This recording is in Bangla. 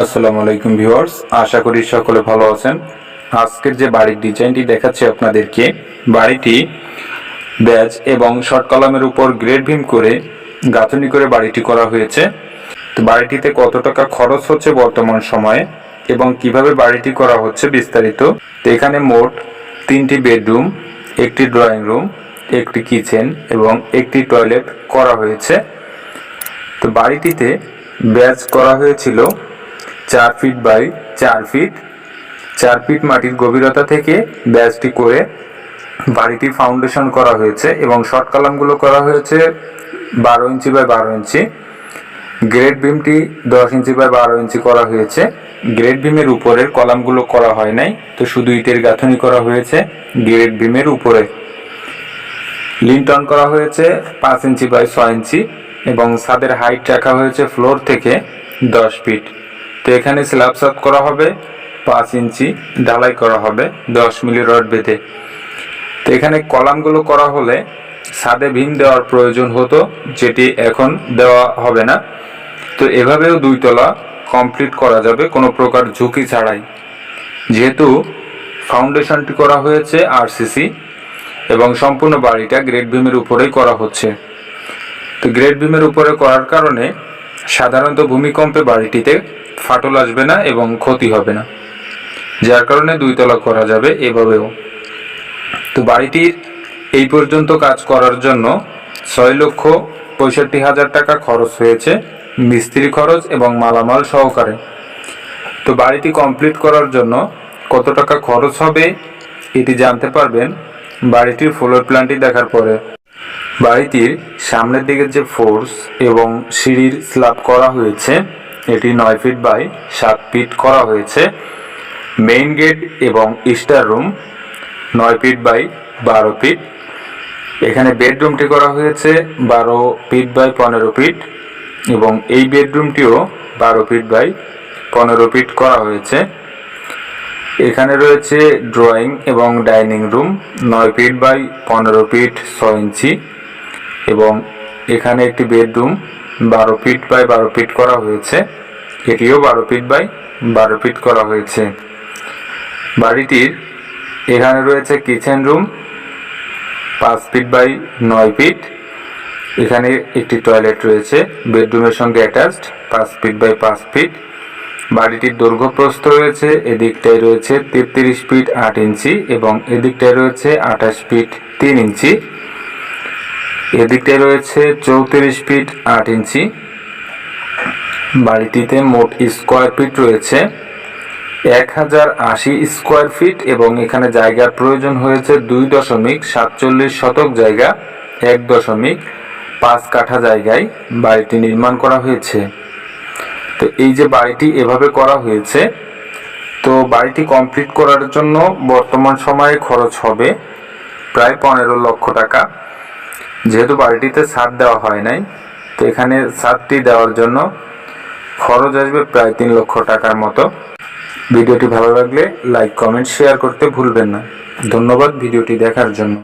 আসসালামু আলাইকুম ভিউয়ার্স, আশা করি সকলে ভালো আছেন। আজকের যে বাড়ির ডিজাইনটি দেখাচ্ছি আপনাদেরকে, বাড়িটি ব্যাজ এবং শর্ট কলামের উপর গ্রেড ভীম করে গাঁথনি করে বাড়িটি করা হয়েছে। তো বাড়িটিতে কত টাকা খরচ হচ্ছে বর্তমান সময়ে এবং কিভাবে বাড়িটি করা হচ্ছে বিস্তারিত। তো এখানে মোট 3টি বেডরুম, একটি ড্রয়িং রুম, একটি কিচেন এবং একটি টয়লেট করা হয়েছে। তো বাড়িটিতে ব্যাজ করা হয়েছিল 4 ফিট বাই 4 ফিট। 4 ফিট মাটির গভীরতা থেকে ব্যাজটি করে বাড়িটির ফাউন্ডেশন করা হয়েছে এবং শর্ট কলামগুলো করা হয়েছে 12 ইঞ্চি বাই 12 ইঞ্চি। গ্রেড বিমটি 10 ইঞ্চি বাই 12 ইঞ্চি করা হয়েছে। গ্রেড বিমের উপরের কলামগুলো করা হয় নাই, তো শুধু ইটের গাঁথনি করা হয়েছে গ্রেড বিমের উপরে। লিন্টন করা হয়েছে 5 ইঞ্চি বাই 6 ইঞ্চি এবং ছাদের হাইট রাখা হয়েছে ফ্লোর থেকে 10 ফিট। তো এখানে স্ল্যাব ছাদ করা হবে 5 ইঞ্চি, ঢালাই করা হবে 10 মিলি রড বেঁধে। তো এখানে কলামগুলো করা হলে ছাদে ভীম দেওয়ার প্রয়োজন হতো, যেটি এখন দেওয়া হবে না। তো এভাবেও 2 তলা কমপ্লিট করা যাবে কোনো প্রকার ঝুঁকি ছাড়াই, যেহেতু ফাউন্ডেশনটি করা হয়েছে আরসিসি এবং সম্পূর্ণ বাড়িটা গ্রেড বিমের উপরেই করা হচ্ছে। তো গ্রেড বিমের উপরে করার কারণে সাধারণত ভূমিকম্পে বাড়িটিতে ফাটল আসবে না এবং ক্ষতি হবে না, যার কারণে 2 তলা করা যাবে এভাবেও। তো বাড়িটির এই পর্যন্ত কাজ করার জন্য 6,65,000 টাকা খরচ হয়েছে, মিস্ত্রি খরচ এবং মালামাল সহকারে। তো বাড়িটি কমপ্লিট করার জন্য কত টাকা খরচ হবে এটি জানতে পারবেন বাড়িটির ফ্লোর প্ল্যানটি দেখার পরে। বাড়িটির সামনের দিকে যে ফোর্স এবং সিঁড়ির স্ল্যাব করা হয়েছে এটি 9 ফিট বাই 7 ফিট করা হয়েছে। মেইন গেট এবং store room 9 feet by 12 feet. এখানে বেডরুমটি করা হয়েছে 12 ফিট বাই 15 ফিট এবং এই বেডরুমটিও 12 ফিট বাই 15 ফিট করা হয়েছে। এখানে রয়েছে ড্রয়িং এবং dining room 9 feet by 15 feet 6 inch এবং এখানে একটি বেডরুম 12 ফিট বাই 12 ফিট করা হয়েছে, এটিও 12 ফিট বাই 12 ফিট করা হয়েছে। বাড়িটির এখানে রয়েছে kitchen room 5 feet by 9 feet. এখানে একটি টয়লেট রয়েছে বেডরুমের সঙ্গে অ্যাটাচড 5 ফিট বাই 5 ফিট। বাড়িটির দৈর্ঘ্য প্রস্থ রয়েছে, এদিকটায় রয়েছে 33 ফিট 8 ইঞ্চি এবং এদিকটায় রয়েছে 28 ফিট 3 ইঞ্চি। এদিকটায় রয়েছে 34 ফিট 8 ইঞ্চি। বাড়িটিতে মোট স্কোয়ার ফিট রয়েছে 1080 স্কোয়ার ফিট এবং এখানে জায়গার প্রয়োজন হয়েছে 2.47 শতক জায়গা, 1.5 কাঠা জায়গায় বাড়িটি নির্মাণ করা হয়েছে। তো এই যে বাড়িটি এভাবে করা হয়েছে, তো বাড়িটি কমপ্লিট করার জন্য বর্তমান সময়ে খরচ হবে প্রায় 15 লক্ষ টাকা। যেহেতু বাড়িটিতে ছাদ দেওয়া হয় নাই, তো এখানে ছাদটি দেওয়ার জন্য খরচ আসবে প্রায় 3 লক্ষ টাকার মতো। ভিডিওটি ভালো লাগলে লাইক, কমেন্ট, শেয়ার করতে ভুলবেন না। ধন্যবাদ ভিডিওটি দেখার জন্য।